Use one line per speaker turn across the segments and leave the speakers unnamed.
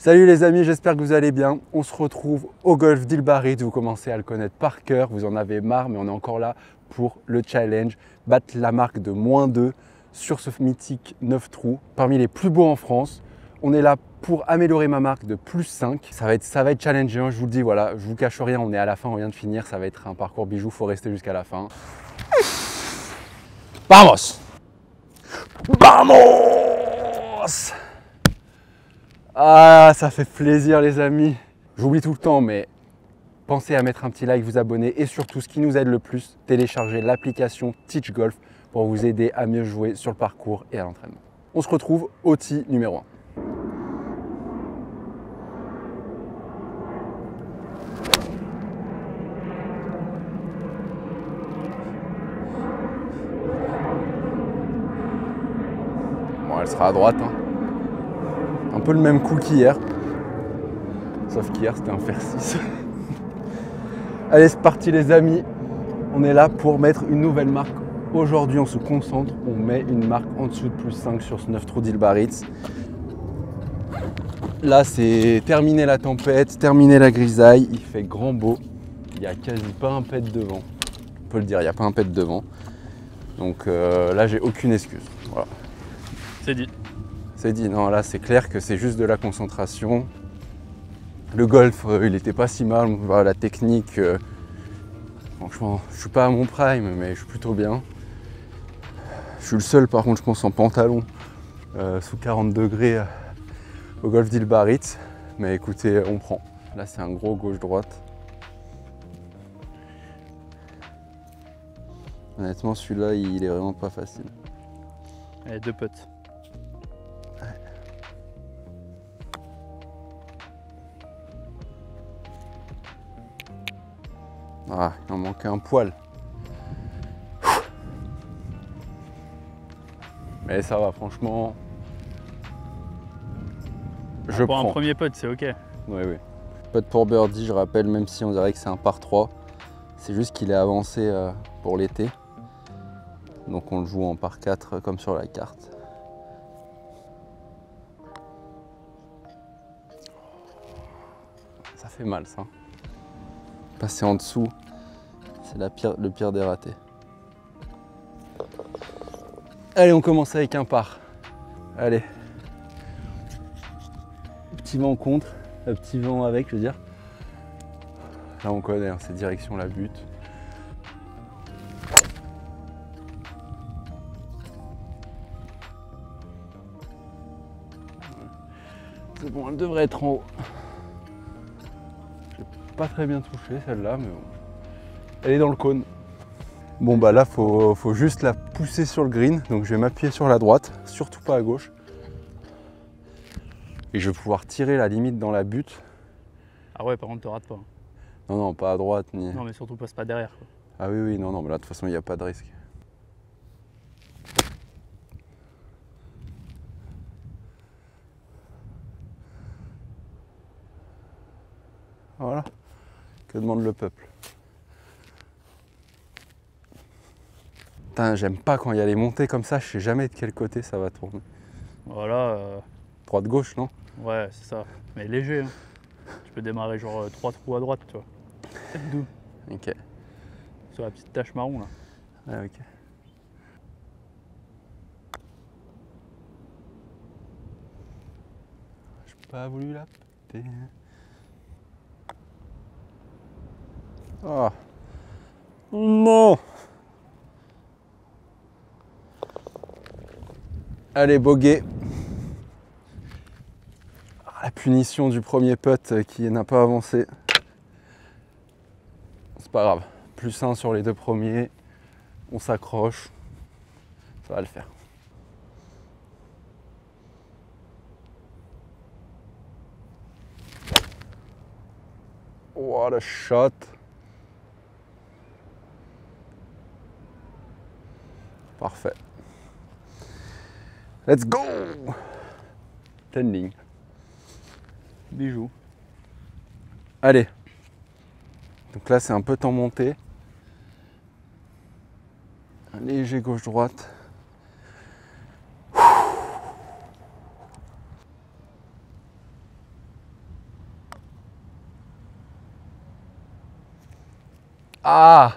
Salut les amis, j'espère que vous allez bien. On se retrouve au golf d'Il-Barit. Vous commencez à le connaître par cœur, vous en avez marre, mais on est encore là pour le challenge. Battre la marque de -2 sur ce mythique 9 trous, parmi les plus beaux en France. On est là pour améliorer ma marque de +5. Ça va être challengeant, je vous le dis, voilà, je vous cache rien, on est à la fin, on vient de finir. Ça va être un parcours bijou, il faut rester jusqu'à la fin. Vamos! Vamos! Ah, ça fait plaisir les amis. J'oublie tout le temps, mais pensez à mettre un petit like, vous abonner et surtout, ce qui nous aide le plus, télécharger l'application Teach Golf pour vous aider à mieux jouer sur le parcours et à l'entraînement. On se retrouve au tee numéro 1. Bon, elle sera à droite, hein. Un peu le même coup qu'hier. Sauf qu'hier, c'était un fer 6. Allez, c'est parti les amis. On est là pour mettre une nouvelle marque. Aujourd'hui, on se concentre. On met une marque en dessous de +5 sur ce 9 trous d'Il-Barit. Là, c'est terminé la tempête, terminé la grisaille. Il fait grand beau. Il n'y a quasi pas un pet devant. On peut le dire, il n'y a pas un pet devant. Donc là, j'ai aucune excuse. Voilà.
C'est dit.
C'est dit. Non, là, c'est clair que c'est juste de la concentration. Le golf, il n'était pas si mal. Voilà, la technique, franchement, je suis pas à mon prime, mais je suis plutôt bien. Je suis le seul, par contre, je pense, en pantalon sous 40 degrés au golf d'Il-Barit. Mais écoutez, on prend. Là, c'est un gros gauche-droite. Honnêtement, celui-là, il est vraiment pas facile.
Allez, 2 putts.
Ah, il en manquait un poil. Mais ça va, franchement. Je
Pour
prends.
un premier putt, c'est ok.
Oui, oui. Putt pour birdie, je rappelle, même si on dirait que c'est un par 3, c'est juste qu'il est avancé pour l'été. Donc on le joue en par 4 comme sur la carte. Ça fait mal ça. Passer en dessous, c'est le pire des ratés. Allez, on commence avec un par. Allez. Petit vent contre, petit vent avec, je veux dire. Là on connaît, hein, c'est direction la butte. C'est bon, elle devrait être en haut. J'ai pas très bien touché celle-là, mais bon. Elle est dans le cône. Bon bah là, faut juste la pousser sur le green. Donc je vais m'appuyer sur la droite, surtout pas à gauche. Et je vais pouvoir tirer la limite dans la butte.
Ah ouais, par contre, te rate pas.
Non, non, pas à droite ni.
Non, mais surtout passe pas derrière, quoi.
Ah oui, oui, non, non, mais là de toute façon, il n'y a pas de risque. Voilà. Que demande le peuple? Putain, j'aime pas quand il y a les montées comme ça, je sais jamais de quel côté ça va tourner.
Voilà.
Droite-gauche, non?
Ouais, c'est ça. Mais léger, hein. Tu peux démarrer genre 3 trous à droite, tu vois. Peut-être 2.
Ok.
Sur la petite tache marron, là.
Ouais, ok. J'ai pas voulu la péter. Oh. Non. Allez, bogey. La punition du premier putt qui n'a pas avancé. C'est pas grave. +1 sur les 2 premiers. On s'accroche. Ça va le faire. What a shot. Parfait. Let's go. Tending.
Bijou.
Allez. Donc là, c'est un peu temps monté. Un léger gauche-droite. Ah!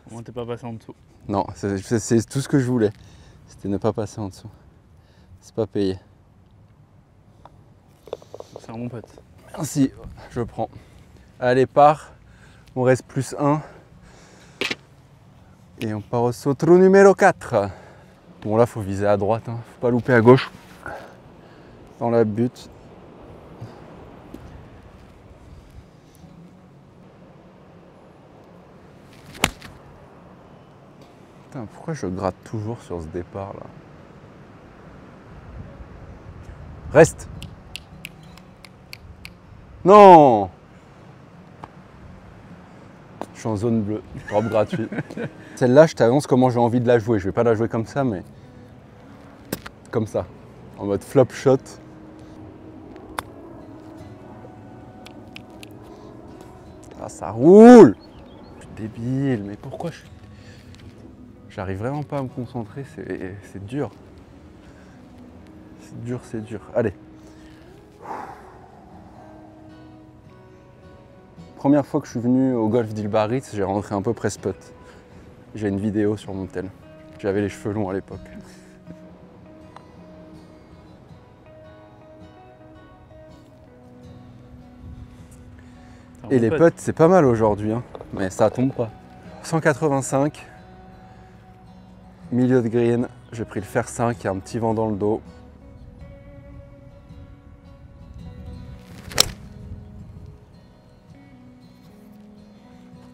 Au moins t'es pas passé en dessous.
Non, c'est tout ce que je voulais. C'était ne pas passer en dessous. C'est pas payé.
C'est un bon pote.
Merci, je prends. Allez, part. On reste plus 1. Et on part au saut trou numéro 4. Bon là, faut viser à droite, hein. Faut pas louper à gauche. Dans la butte. Putain, pourquoi je gratte toujours sur ce départ là? Reste! Non! Je suis en zone bleue, drop gratuit. Celle-là, je t'annonce comment j'ai envie de la jouer. Je vais pas la jouer comme ça, mais comme ça, en mode flop shot. Ah, ça roule! Je suis débile, mais pourquoi j'arrive vraiment pas à me concentrer, c'est dur. C'est dur, c'est dur. Allez. Première fois que je suis venu au golf d'Île-Baritz, j'ai rentré un peu presse-putt. J'ai une vidéo sur mon tel. J'avais les cheveux longs à l'époque. Et les putts, c'est pas mal aujourd'hui, hein, mais ça tombe pas. 185, milieu de green, j'ai pris le fer 5, il y a un petit vent dans le dos.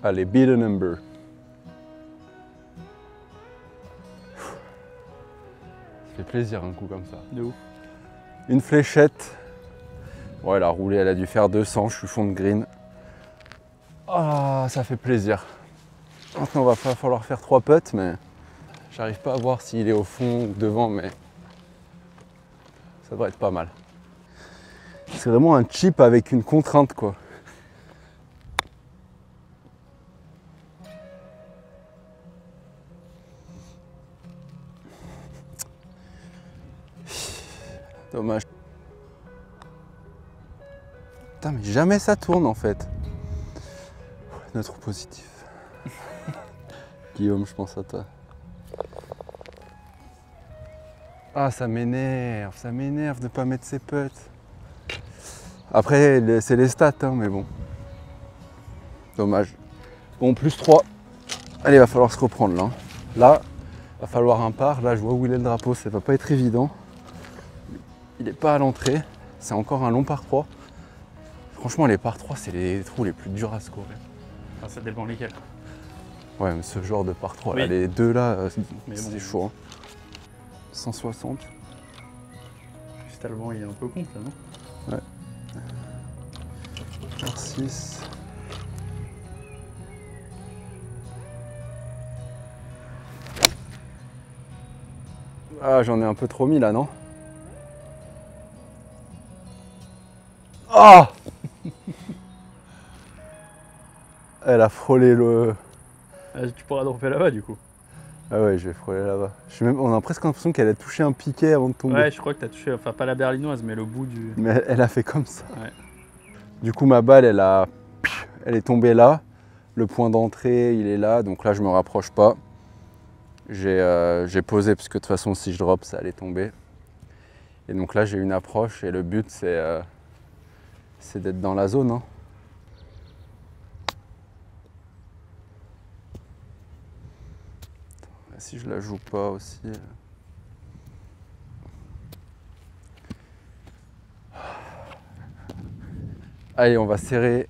Allez, beat a number. Ça fait plaisir un coup comme ça.
De ouf.
Une fléchette. Bon, elle a roulé, elle a dû faire 200, je suis fond de green. Ah, ça fait plaisir. Maintenant, il va falloir faire 3 putts, mais j'arrive pas à voir s'il est au fond ou devant, mais ça devrait être pas mal. C'est vraiment un chip avec une contrainte, quoi. Dommage. Putain, mais jamais ça tourne en fait. Notre positif. Guillaume, je pense à toi. Ah, ça m'énerve de ne pas mettre ses putts. Après, c'est les stats, hein, mais bon. Dommage. Bon, plus 3. Allez, il va falloir se reprendre là. Là, il va falloir un par. Là, je vois où il est le drapeau, ça va pas être évident. Il n'est pas à l'entrée. C'est encore un long par 3. Franchement, les par 3, c'est les trous les plus durs à scorer.
Ah, ça dépend lesquels.
Ouais, mais ce genre de par 3,
oui.
là, les deux là,
Mais
c'est
bon.
chaud. Hein. 160.
Juste le vent, il est un peu contre là, non?
Ouais. Par 6. Ah, j'en ai un peu trop mis là, non? Ah! Elle a frôlé le...
Ah, tu pourras dropper là-bas du coup.
Ah ouais, je vais frôler là-bas. On a presque l'impression qu'elle a touché un piquet avant de tomber.
Ouais, je crois que tu as touché, enfin pas la berlinoise, mais le bout du...
Mais elle a fait comme ça.
Ouais.
Du coup, ma balle, elle est tombée là. Le point d'entrée, il est là. Donc là, je me rapproche pas. J'ai posé parce que de toute façon, si je drop, ça allait tomber. Et donc là, j'ai une approche et le but, c'est d'être dans la zone. Hein. Si je la joue pas aussi. Allez, on va serrer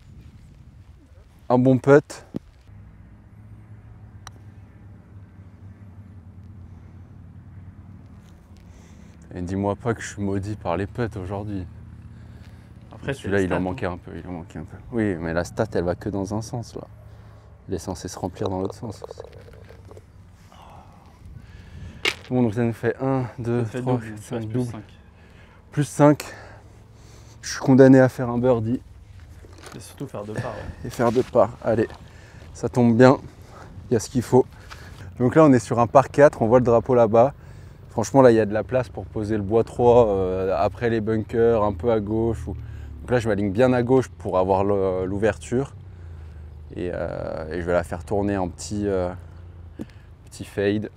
un bon putt. Et dis-moi pas que je suis maudit par les putts aujourd'hui.
Après,
celui-là, il en manquait un peu, Oui, mais la stat, elle va que dans un sens là. Il est censé se remplir dans l'autre sens aussi. Bon, donc ça nous fait 1, 2, 3, 4, 5, double. Plus 5. Je suis condamné à faire un birdie.
Et surtout faire 2 parts. Ouais.
Et faire 2 parts. Allez, ça tombe bien. Il y a ce qu'il faut. Donc là, on est sur un par 4. On voit le drapeau là-bas. Franchement, là, il y a de la place pour poser le bois 3 après les bunkers, un peu à gauche. Donc là, je m'aligne bien à gauche pour avoir l'ouverture. Et je vais la faire tourner en petit fade.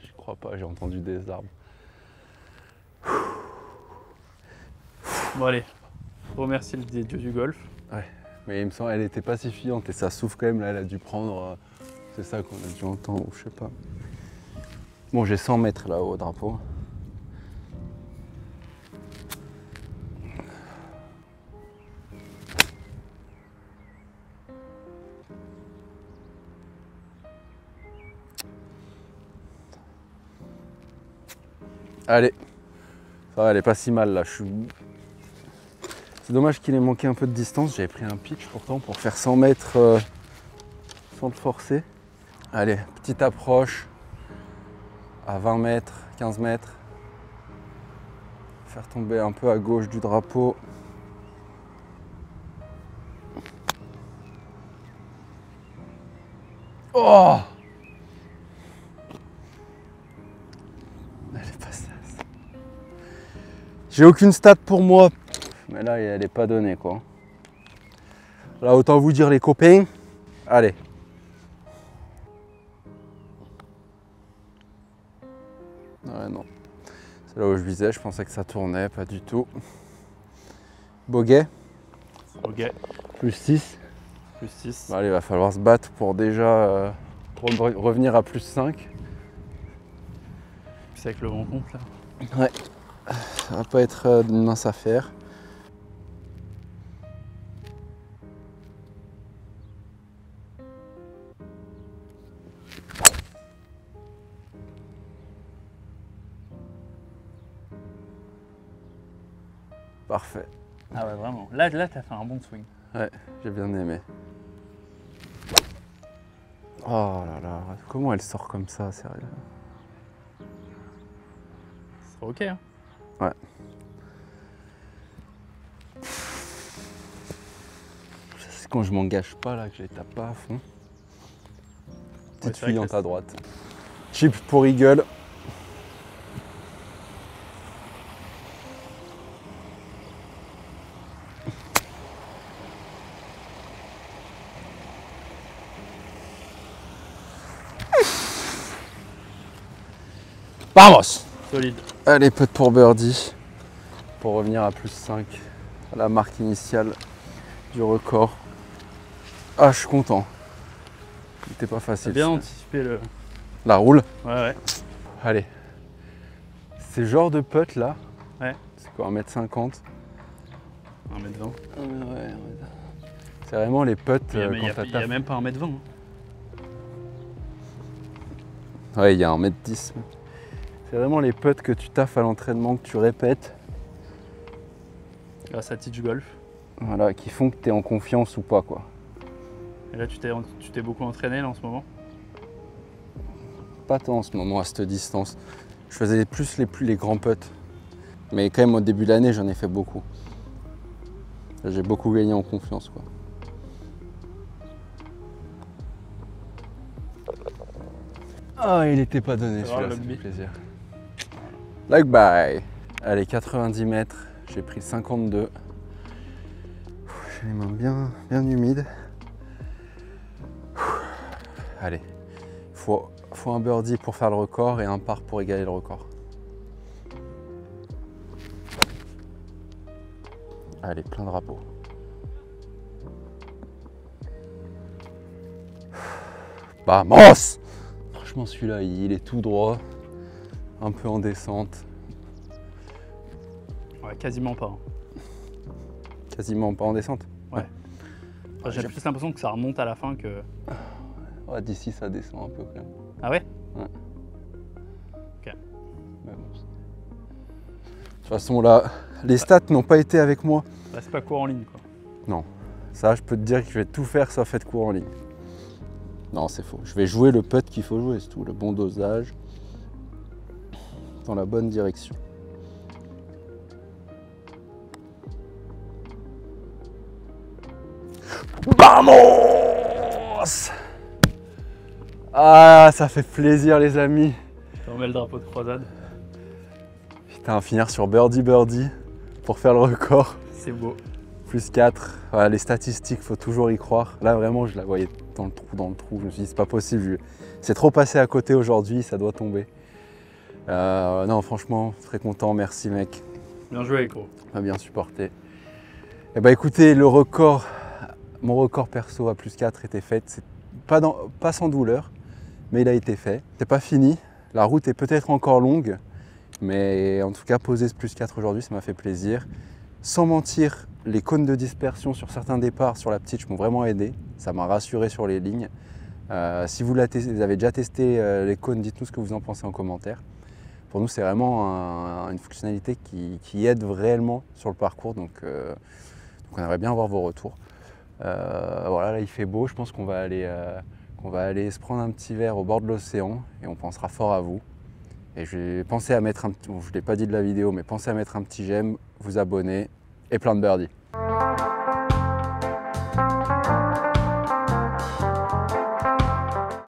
Je crois pas, j'ai entendu des arbres.
Bon allez, remercie les dieux du golf.
Ouais, mais il me semble qu'elle était pacifiante et ça souffle quand même, là elle a dû prendre, c'est ça qu'on a dû entendre, ou je sais pas. Bon, j'ai 100 mètres là au drapeau. Allez, ça va, elle est pas si mal là. C'est dommage qu'il ait manqué un peu de distance. J'avais pris un pitch pourtant pour faire 100 mètres sans le forcer. Allez, petite approche à 20 mètres, 15 mètres. Faire tomber un peu à gauche du drapeau. Oh! Elle est pas ça. J'ai aucune stat pour moi. Mais là, elle n'est pas donnée quoi. Là, autant vous dire les copains. Allez. Ouais, non. C'est là où je visais, je pensais que ça tournait, pas du tout. Bogey.
Ok,
Plus 6.
plus 6.
Bon, allez, il va falloir se battre pour déjà revenir à plus 5.
C'est avec le vent compte là.
Ouais. Ça va pas être une mince affaire. Parfait.
Ah ouais, vraiment. Là t'as fait un bon swing.
Ouais, j'ai bien aimé. Oh là là, comment elle sort comme ça, sérieux?
C'est ok, hein.
Ouais. C'est quand je m'engage pas là que je les tape pas à fond. Petite
c'est vrai
fuyante
que
à droite. Chip pour Eagle. Vamos!
Solide.
Allez, putt pour birdie. Pour revenir à plus 5. À la marque initiale du record. Ah, je suis content. C'était pas
T'as
facile.
bien
ça.
anticipé le.
La roule.
Ouais.
Allez. Ces genres de putt là.
Ouais.
C'est quoi, 1m50?
1m20.
Ouais. C'est vraiment les putts
Il y
quand
a
t'attaques.
même pas 1m20. Hein.
Ouais, il y a 1m10. C'est vraiment les putts que tu taffes à l'entraînement, que tu répètes.
Grâce à Teach Golf.
Voilà, qui font que tu es en confiance ou pas quoi.
Et là tu t'es beaucoup entraîné là en ce moment.
Pas tant en ce moment à cette distance. Je faisais plus les grands putts. Mais quand même au début de l'année j'en ai fait beaucoup. J'ai beaucoup gagné en confiance quoi. Ah, il était pas donné
C'est
celui-là,
grave,
ça fait
le
plaisir. Like bye. Allez, 90 mètres, j'ai pris 52. J'ai les mains bien humides. Allez, faut un birdie pour faire le record et un par pour égaler le record. Allez, plein drapeau. Vamos! Franchement, celui-là, il est tout droit, un peu en descente.
Ouais, quasiment pas. Hein.
Quasiment pas en descente.
Ouais. Enfin, j'ai plus l'impression que ça remonte à la fin que.
Ouais, d'ici, ça descend un peu quand même.
Ah ouais?
Ouais.
Ok.
Mais bon, de toute façon, là, les stats n'ont pas été avec moi.
Là, c'est pas court en ligne quoi.
Non, ça, je peux te dire que je vais tout faire sauf être court en ligne. Non, c'est faux. Je vais jouer le putt qu'il faut jouer, c'est tout. Le bon dosage, dans la bonne direction. Vamos! Ah, ça fait plaisir les amis.
On met le drapeau de croisade.
Putain, finir sur birdie birdie pour faire le record.
C'est beau.
Plus 4. Voilà, les statistiques, faut toujours y croire. Là vraiment, je la voyais dans le trou. Je me suis dit, c'est pas possible. C'est trop passé à côté aujourd'hui, ça doit tomber. Non, franchement, très content. Merci mec.
Bien joué, gros.
On a bien supporté. Et bah écoutez, le record, mon record perso à plus 4 était fait. C'est pas sans douleur, mais il a été fait. C'est pas fini. La route est peut-être encore longue, mais en tout cas, poser ce plus 4 aujourd'hui, ça m'a fait plaisir. Sans mentir, les cônes de dispersion sur certains départs sur la petite m'ont vraiment aidé. Ça m'a rassuré sur les lignes. Si vous avez déjà testé les cônes, dites-nous ce que vous en pensez en commentaire. Pour nous, c'est vraiment une fonctionnalité qui aide réellement sur le parcours. Donc on aimerait bien avoir vos retours. Voilà, là il fait beau. Je pense qu'on va aller se prendre un petit verre au bord de l'océan et on pensera fort à vous. Et je vais penser à mettre je ne l'ai pas dit de la vidéo, mais pensez à mettre un petit j'aime, vous abonner et plein de birdies.